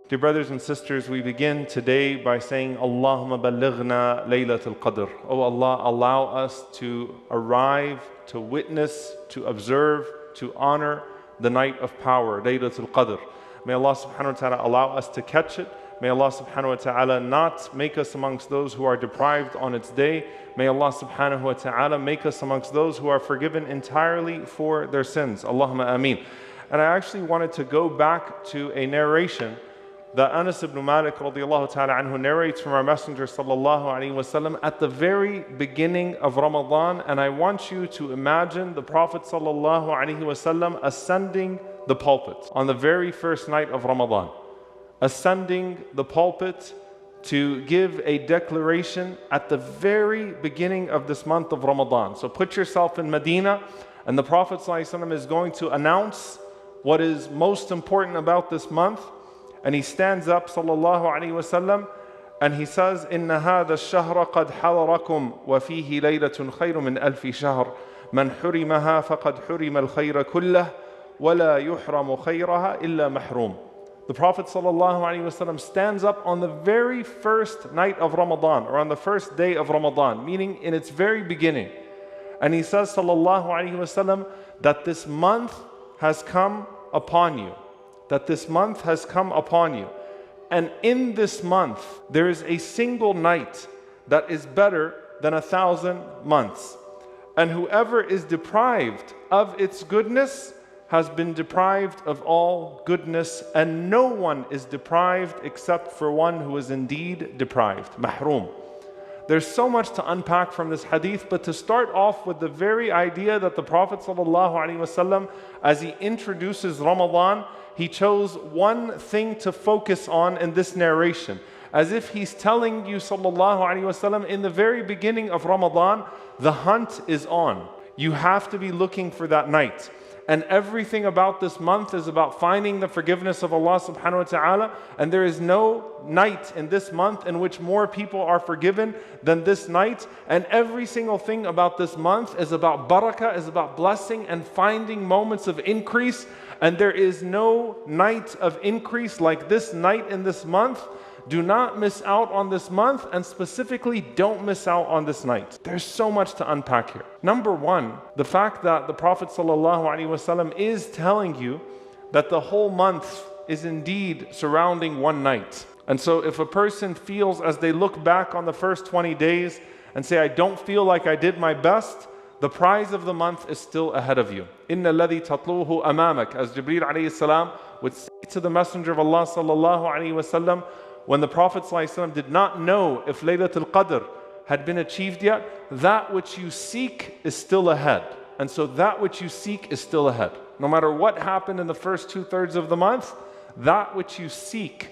Dear brothers and sisters, we begin today by saying, Allahumma ballighna Laylatul Qadr. Oh Allah, allow us to arrive, to witness, to observe, to honor the night of power, Laylatul Qadr. May Allah subhanahu wa ta'ala allow us to catch it. May Allah subhanahu wa ta'ala not make us amongst those who are deprived on its day. May Allah subhanahu wa ta'ala make us amongst those who are forgiven entirely for their sins. Allahumma ameen. And I actually wanted to go back to a narration that Anas ibn Malik radiallahu ta'ala anhu narrates from our Messenger sallallahu alayhi wasallam at the very beginning of Ramadan. And I want you to imagine the Prophet sallallahu alayhi wasallam ascending the pulpit on the very first night of Ramadan. Ascending the pulpit to give a declaration at the very beginning of this month of Ramadan. So put yourself in Medina, and the Prophet ﷺ is going to announce what is most important about this month. And he stands up, sallallahu alayhi wasallam, and he says, "Inna hadha ash-shahra qad hadarakum wa fihi laylatun khayru min alfi shahr. Man hurimaha faqad hurima al-khayra kullah wa la yuhramu khayraha illa mahrum." The Prophet ﷺ stands up on the very first night of Ramadan, or on the first day of Ramadan, meaning in its very beginning. And he says, ﷺ, that this month has come upon you. That this month has come upon you. And in this month, there is a single night that is better than 1,000 months. And whoever is deprived of its goodness has been deprived of all goodness, and no one is deprived except for one who is indeed deprived, mahroom. There's so much to unpack from this hadith, but to start off with the very idea that the Prophet ﷺ, as he introduces Ramadan, he chose one thing to focus on in this narration, as if he's telling you ﷺ, in the very beginning of Ramadan, the hunt is on. You have to be looking for that night. And everything about this month is about finding the forgiveness of Allah subhanahu wa ta'ala. And there is no night in this month in which more people are forgiven than this night. And every single thing about this month is about barakah, is about blessing and finding moments of increase. And there is no night of increase like this night in this month. Do not miss out on this month, and specifically don't miss out on this night. There's so much to unpack here. Number one, the fact that the Prophet ﷺ is telling you that the whole month is indeed surrounding one night. And so if a person feels, as they look back on the first 20 days and say, I don't feel like I did my best, the prize of the month is still ahead of you. Inna alladhi tatluhu amamak, as Jibreel alayhi salam would say to the Messenger of Allah sallallahu alayhi wasallam, when the Prophet ﷺ did not know if Laylatul Qadr had been achieved yet, that which you seek is still ahead. And so that which you seek is still ahead. No matter what happened in the first 2/3 of the month, that which you seek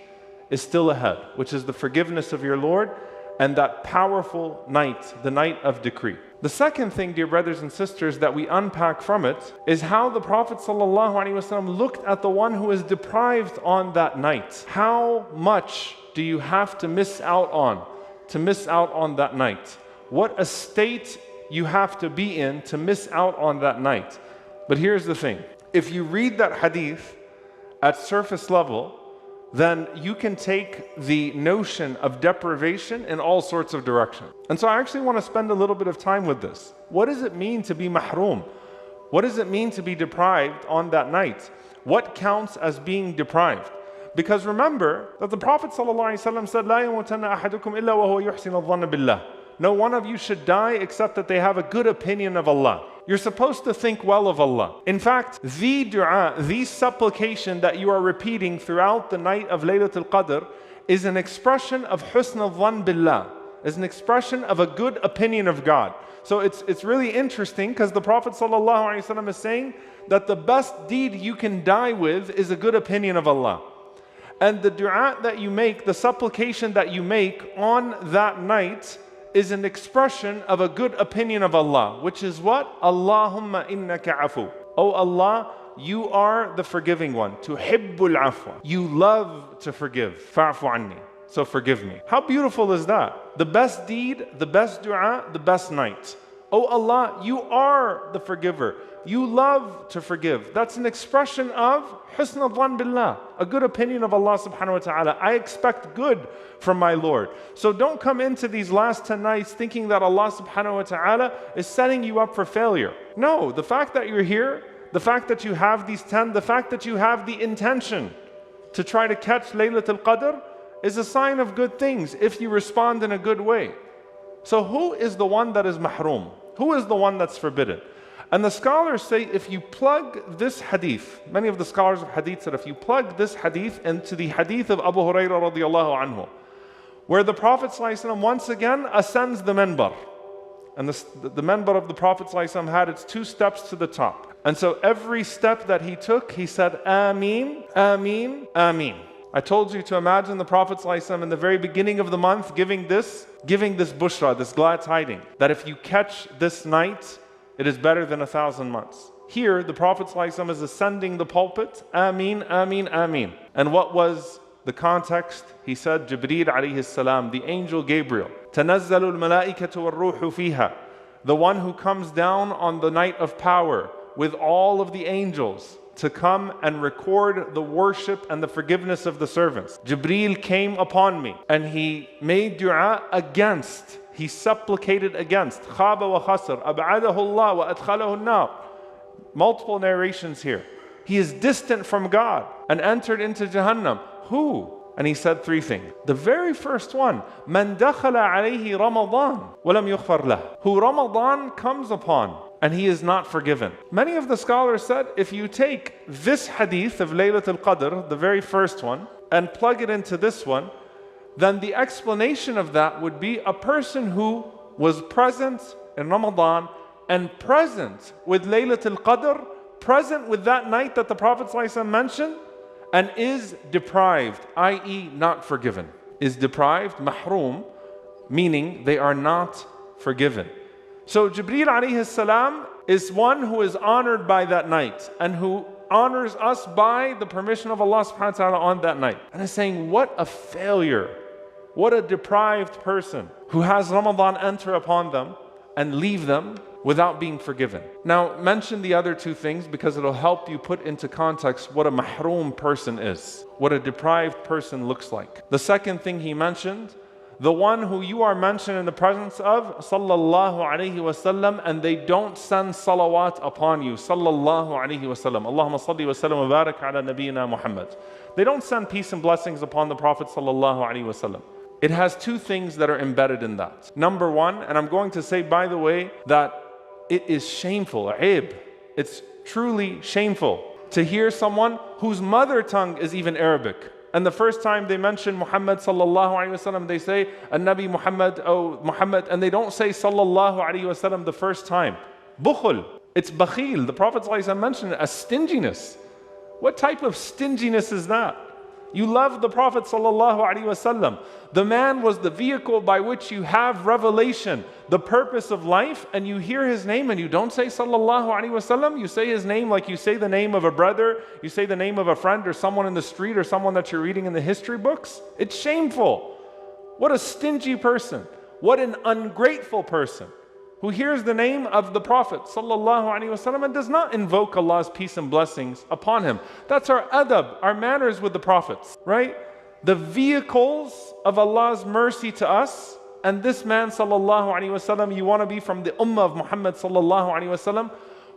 is still ahead, which is the forgiveness of your Lord and that powerful night, the night of decree. The second thing, dear brothers and sisters, that we unpack from it is how the Prophet ﷺ looked at the one who is deprived on that night. How much do you have to miss out on that night? What a state you have to be in to miss out on that night. But here's the thing. If you read that hadith at surface level, then you can take the notion of deprivation in all sorts of directions. And so I actually want to spend a little bit of time with this. What does it mean to be mahroom? What does it mean to be deprived on that night? What counts as being deprived? Because remember that the Prophet ﷺ said, "La yamutanna ahadukum illa wa huwa yuhsinu adh-dhanna billah." No one of you should die except that they have a good opinion of Allah. You're supposed to think well of Allah. In fact, the dua, the supplication that you are repeating throughout the night of Laylatul Qadr is an expression of husn al-dhann billah, is an expression of a good opinion of God. So it's really interesting because the Prophet ﷺ is saying that the best deed you can die with is a good opinion of Allah. And the dua that you make, the supplication that you make on that night is an expression of a good opinion of Allah, which is what? Allahumma innaka afu. Oh Allah, you are the forgiving one. Tuhibbul afwa. You love to forgive. Fa'fu anni. So forgive me. How beautiful is that? The best deed, the best dua, the best night. Oh Allah, you are the forgiver. You love to forgive. That's an expression of husn al-dhan billah, a good opinion of Allah subhanahu wa ta'ala. I expect good from my Lord. So don't come into these last 10 nights thinking that Allah subhanahu wa ta'ala is setting you up for failure. No, the fact that you're here, the fact that you have these 10, the fact that you have the intention to try to catch Laylatul Qadr is a sign of good things if you respond in a good way. So who is the one that is mahroom? Who is the one that's forbidden? And the scholars say if you plug this hadith, many of the scholars of hadith said if you plug this hadith into the hadith of Abu Hurairah radiallahu anhu, where the Prophet ﷺ once again ascends the minbar. And the minbar of the Prophet ﷺ had its 2 steps to the top. And so every step that he took, he said, Ameen, Ameen, Ameen. I told you to imagine the Prophet ﷺ in the very beginning of the month giving this bushra, this glad tiding, that if you catch this night, it is better than 1,000 months. Here, the Prophet ﷺ is ascending the pulpit, Ameen, Ameen, Ameen. And what was the context? He said, Jibreel alayhi salam, the angel Gabriel, تَنَزَّلُ الْمَلَائِكَةُ وَالرُّوحُ فِيهَا, the one who comes down on the night of power with all of the angels to come and record the worship and the forgiveness of the servants. Jibreel came upon me and he made dua against, he supplicated against, khaba wa khasr, ab'adahu Allah wa adkhalahu an-nar. Multiple narrations here. He is distant from God and entered into Jahannam. Who? And he said 3 things. The very first one, man dakhala alayhi ramadan wa lam yughfar lah, who Ramadan comes upon and he is not forgiven. Many of the scholars said if you take this hadith of Laylatul Qadr, the very first one, and plug it into this one, then the explanation of that would be a person who was present in Ramadan and present with Laylatul Qadr, present with that night that the Prophet ﷺ mentioned, and is deprived, i.e. not forgiven. Is deprived, mahroom, meaning they are not forgiven. So Jibreel alayhi salam is one who is honored by that night and who honors us by the permission of Allah subhanahu wa ta'ala on that night. And is saying, what a failure, what a deprived person who has Ramadan enter upon them and leave them without being forgiven. Now mention the other 2 things because it'll help you put into context what a mahroom person is, what a deprived person looks like. The second thing he mentioned, the one who you are mentioned in the presence of, sallallahu alayhi wasallam, and they don't send salawat upon you, sallallahu alayhi wasallam. Allahumma salli wa sallam wa barak ala nabiyyina Muhammad. They don't send peace and blessings upon the Prophet sallallahu alayhi wasallam. It has 2 things that are embedded in that. Number 1, and I'm going to say by the way that it is shameful, aib. It's truly shameful to hear someone whose mother tongue is even Arabic. And the first time they mention Muhammad sallallahu alaihi wasallam, they say, An-Nabi Muhammad, oh Muhammad, and they don't say sallallahu alaihi wasallam the first time. Bukhul, it's bakhil. The Prophet sallallahu alaihi wasallam mentioned it as stinginess. What type of stinginess is that? You love the Prophet sallallahu alaihi wasallam. The man was the vehicle by which you have revelation, the purpose of life, and you hear his name and you don't say sallallahu alaihi wasallam. You say his name like you say the name of a brother, you say the name of a friend or someone in the street or someone that you're reading in the history books. It's shameful. What a stingy person. What an ungrateful person who hears the name of the Prophet sallallahu alaihi wasallam and does not invoke Allah's peace and blessings upon him. That's our adab, our manners with the prophets, right? The vehicles of Allah's mercy to us, and this man sallallahu alaihi wasallam, you want to be from the ummah of Muhammad sallallahu alaihi wasallam.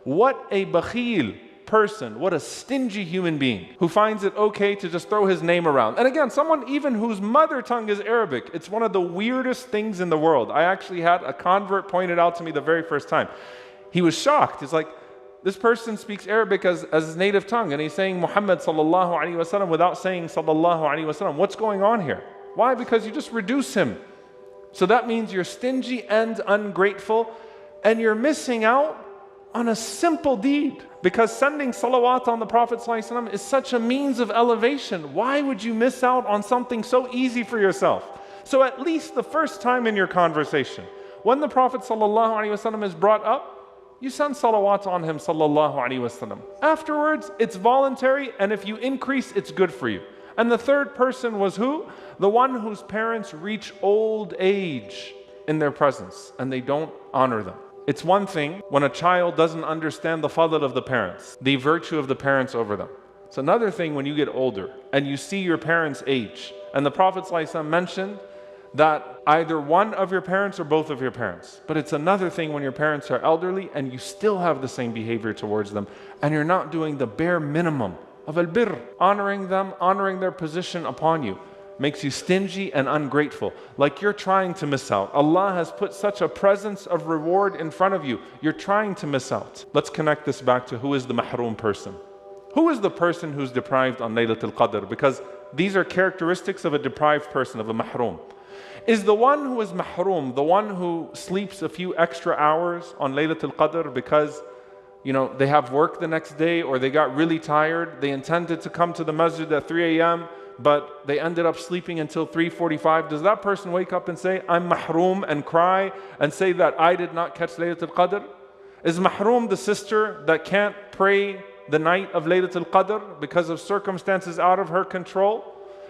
What a bakhil person, what a stingy human being who finds it okay to just throw his name around. And again, someone even whose mother tongue is Arabic. It's one of the weirdest things in the world. I actually had a convert pointed out to me the very first time. He was shocked. He's like, this person speaks Arabic as his native tongue, and he's saying Muhammad sallallahu alaihi wasallam without saying sallallahu alaihi wasallam. What's going on here? Why? Because you just reduce him. So that means you're stingy and ungrateful, and you're missing out on a simple deed. Because sending salawat on the Prophet ﷺ is such a means of elevation. Why would you miss out on something so easy for yourself? So at least the first time in your conversation, when the Prophet ﷺ is brought up, you send salawat on him sallallahu alaihi wasallam. Afterwards, it's voluntary, and if you increase, it's good for you. And the third person was who? The one whose parents reach old age in their presence, and they don't honor them. It's one thing when a child doesn't understand the fadl of the parents, the virtue of the parents over them. It's another thing when you get older and you see your parents age. And the Prophet ﷺ mentioned that either one of your parents or both of your parents. But it's another thing when your parents are elderly and you still have the same behavior towards them and you're not doing the bare minimum of al-birr, honoring them, honoring their position upon you. Makes you stingy and ungrateful, like you're trying to miss out. Allah has put such a presence of reward in front of you. You're trying to miss out. Let's connect this back to who is the mahroom person. Who is the person who's deprived on Laylatul Qadr? Because these are characteristics of a deprived person, of a mahroom. Is the one who is mahroom the one who sleeps a few extra hours on Laylatul Qadr because they have work the next day, or they got really tired, they intended to come to the masjid at 3 a.m. but they ended up sleeping until 3:45. Does that person wake up and say, I'm mahroom, and cry and say that I did not catch Laylatul Qadr? Is mahroom the sister that can't pray the night of Laylatul Qadr because of circumstances out of her control?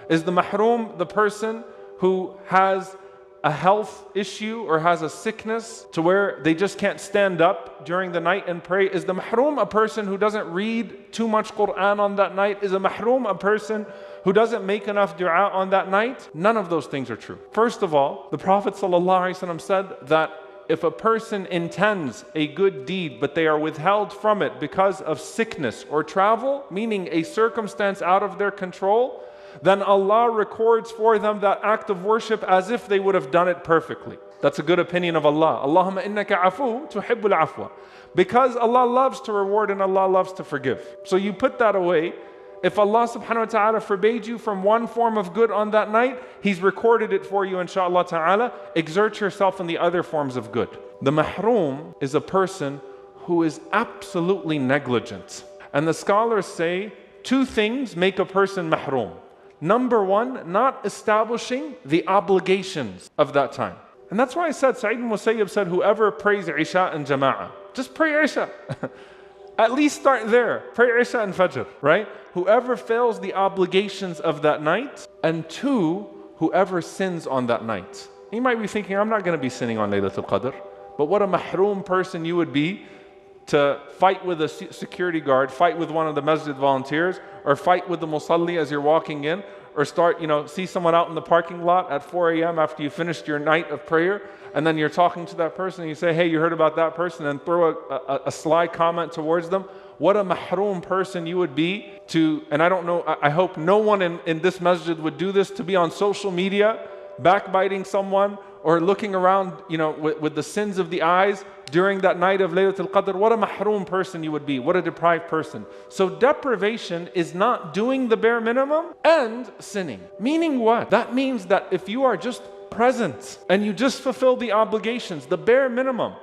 Is the mahroom the person who has a health issue or has a sickness to where they just can't stand up during the night and pray? Is the mahroom a person who doesn't read too much Qur'an on that night? Is a mahroom a person who doesn't make enough dua on that night? None of those things are true. First of all, the Prophet ﷺ said that if a person intends a good deed but they are withheld from it because of sickness or travel, meaning a circumstance out of their control, then Allah records for them that act of worship as if they would have done it perfectly. That's a good opinion of Allah. Allahumma innaka afu tuhibbul afwa. Because Allah loves to reward and Allah loves to forgive. So you put that away. If Allah subhanahu wa ta'ala forbade you from one form of good on that night, He's recorded it for you, inshaAllah ta'ala. Exert yourself in the other forms of good. The mahroom is a person who is absolutely negligent. And the scholars say two things make a person mahroom. Number one, not establishing the obligations of that time. And that's why I said, Sa'id al-Musayyib said, whoever prays Isha and Jama'ah, just pray Isha. At least start there. Pray Isha and Fajr, right? Whoever fails the obligations of that night, and two, whoever sins on that night. You might be thinking, I'm not going to be sinning on Laylatul Qadr. But what a mahroom person you would be to fight with a security guard, fight with one of the masjid volunteers, or fight with the musalli as you're walking in, or see someone out in the parking lot at 4 a.m. after you finished your night of prayer, and then you're talking to that person and you say, hey, you heard about that person, and throw a sly comment towards them. What a mahroom person you would be to, and I don't know, I hope no one in this masjid would do this, to be on social media, backbiting someone, or looking around, with the sins of the eyes during that night of Laylatul Qadr. What a mahroom person you would be. What a deprived person. So deprivation is not doing the bare minimum and sinning. Meaning what? That means that if you are just present and you just fulfill the obligations, the bare minimum,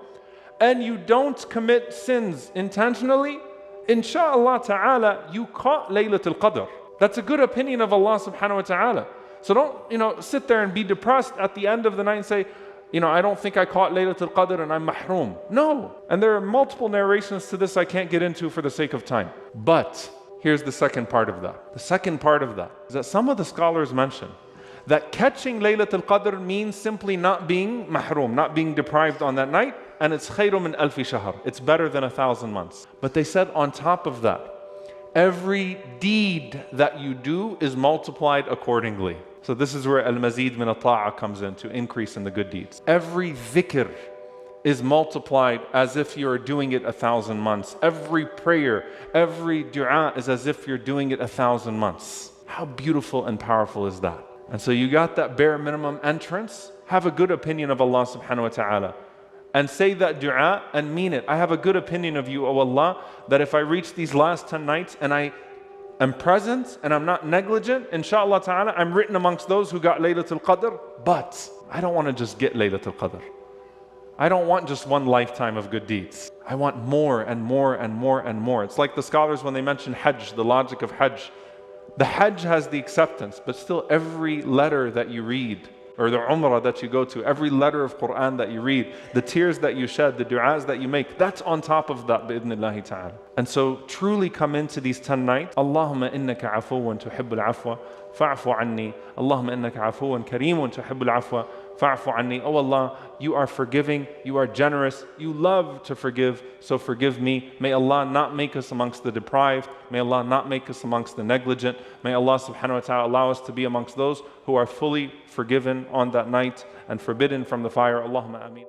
and you don't commit sins intentionally, inshaAllah ta'ala, you caught Laylatul Qadr. That's a good opinion of Allah subhanahu wa ta'ala. So don't, sit there and be depressed at the end of the night and say, I don't think I caught Laylatul Qadr and I'm mahroom. No. And there are multiple narrations to this I can't get into for the sake of time. But here's the second part of that. The second part of that is that some of the scholars mention that catching Laylatul Qadr means simply not being mahroom, not being deprived on that night, and it's khayru min alfi shahr. It's better than 1,000 months. But they said on top of that, every deed that you do is multiplied accordingly. So this is where al-mazid min al-ta'a comes in, to increase in the good deeds. Every dhikr is multiplied as if you're doing it 1,000 months. Every prayer, every dua is as if you're doing it 1,000 months. How beautiful and powerful is that? And so you got that bare minimum entrance. Have a good opinion of Allah subhanahu wa ta'ala. And say that dua and mean it. I have a good opinion of you, O Allah, that if I reach these last 10 nights and I am present and I'm not negligent, inshaAllah ta'ala, I'm written amongst those who got Laylatul Qadr. But I don't want to just get Laylatul Qadr. I don't want just one lifetime of good deeds. I want more and more and more and more. It's like the scholars when they mention Hajj, the logic of Hajj. The Hajj has the acceptance, but still every letter that you read, or the Umrah that you go to, every letter of Qur'an that you read, the tears that you shed, the du'as that you make, that's on top of that, bi'idhnillahi ta'ala. And so truly come into these 10 nights. Allahumma innaka afuwan tuhibbul afwa fa'fu anni. Allahumma innaka afuwan kareemun tuhibbul afwa fa'fu anni. Oh Allah, you are forgiving, you are generous, you love to forgive, so forgive me. May Allah not make us amongst the deprived. May Allah not make us amongst the negligent. May Allah subhanahu wa ta'ala allow us to be amongst those who are fully forgiven on that night and forbidden from the fire. Allahumma ameen.